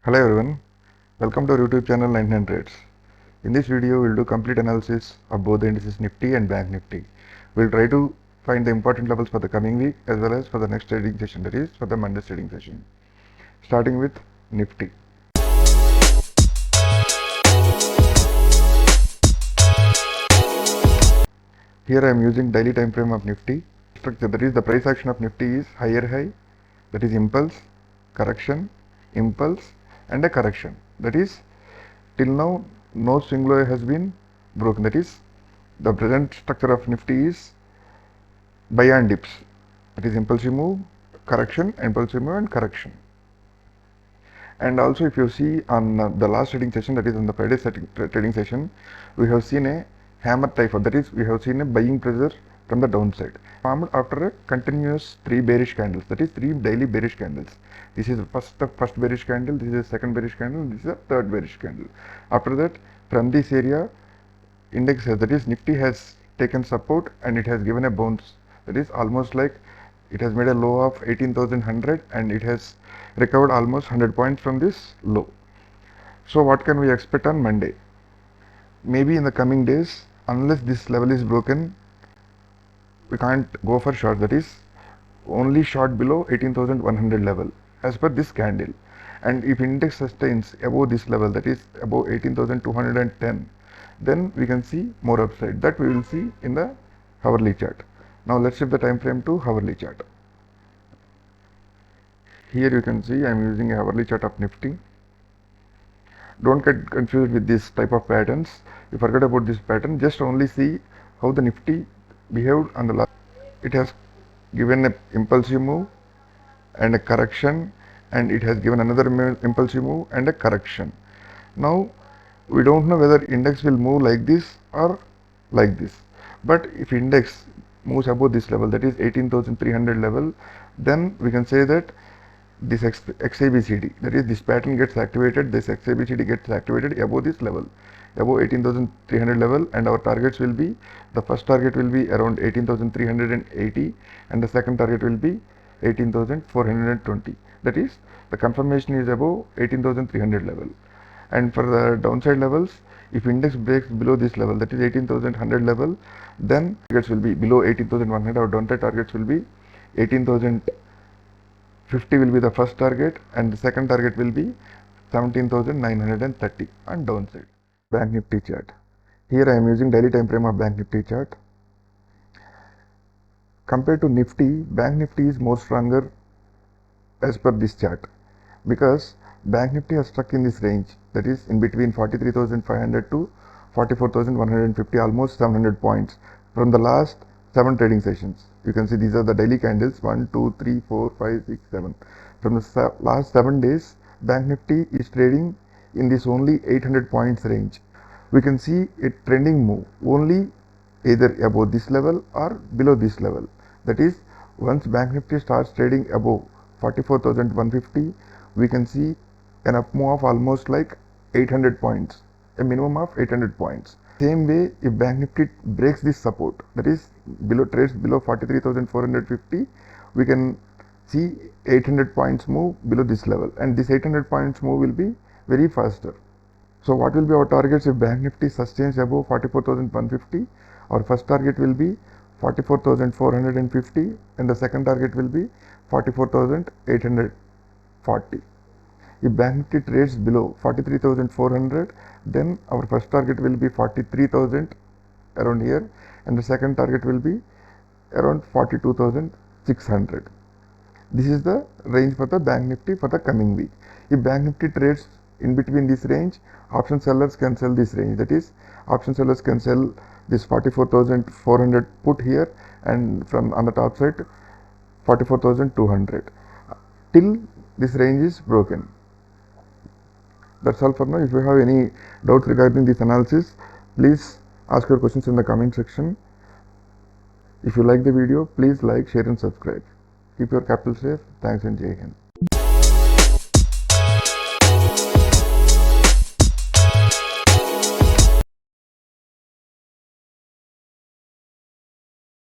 Hello everyone, welcome to our YouTube channel 99 Trades. In this video, we will do complete analysis of both the indices Nifty and Bank Nifty. We will try to find the important levels for the coming week as well as for the next trading session, that is for the Monday trading session. Starting with Nifty. Here I am using daily time frame of Nifty. Structure, that is the price action of Nifty is higher high, that is impulse, correction, impulse and a correction. That is till now no swing low has been broken. That is the present structure of Nifty is buy and dips. That is impulsive move, correction, impulsive move and correction. And also if you see on the last trading session, that is on the Friday trading session, we have seen a hammer type of, that is we have seen a buying pressure from the downside formed after a continuous 3 bearish candles, that is 3 daily bearish candles. This is the first bearish candle, this is the second bearish candle, this is the third bearish candle. After that, from this area, index has, that is Nifty has taken support and it has given a bounce, that is almost like it has made a low of 18,100 and it has recovered almost 100 points from this low. So what can we expect on Monday? Maybe in the coming days, unless this level is broken, we can't go for short, that is only short below 18,100 level as per this candle. And if index sustains above this level, that is above 18,210, then we can see more upside. That we will see in the hourly chart. Now let's shift the time frame to hourly chart. Here you can see I am using a hourly chart of Nifty. Don't get confused with this type of patterns. You forget about this pattern. Just only see how the Nifty behaved on the last. It has given an impulsive move and a correction, and it has given another impulsive move and a correction. Now we don't know whether index will move like this or like this, but if index moves above this level, that is 18,300 level, then we can say that this XABCD, that is this pattern gets activated, this XABCD gets activated above this level, above 18,300 level, and our targets will be, the first target will be around 18,380 and the second target will be 18,420. That is the confirmation is above 18,300 level. And for the downside levels, if index breaks below this level, that is 18,100 level, then targets will be below 18,100. Our downside targets will be 18,050 will be the first target and the second target will be 17,930 on downside. Bank Nifty chart. Here I am using daily time frame of Bank Nifty chart. Compared to Nifty, Bank Nifty is more stronger as per this chart, because Bank Nifty has stuck in this range, that is in between 43,500 to 44,150, almost 700 points from the last 7 trading sessions. You can see these are the daily candles 1, 2, 3, 4, 5, 6, 7. From the last 7 days, Bank Nifty is trading in this only 800 points range. We can see a trending move only either above this level or below this level. That is, once Bank Nifty starts trading above 44,150, we can see an up move of almost like 800 points, a minimum of 800 points. Same way, if Bank Nifty breaks this support, that is trades below 43,450, we can see 800 points move below this level, and this 800 points move will be very faster. So what will be our targets if Bank Nifty sustains above 44,150? Our first target will be 44,450 and the second target will be 44,840. If Bank Nifty trades below 43,400, then our first target will be 43,000 around here and the second target will be around 42,600. This is the range for the Bank Nifty for the coming week. If Bank Nifty trades in between this range, option sellers can sell this range, that is option sellers can sell this 44,400 put here and from on the top side 44,200 till this range is broken. That's all for now. If you have any doubts regarding this analysis, please ask your questions in the comment section. If you like the video, please like, share and subscribe. Keep your capital safe. Thanks and Jai Hind.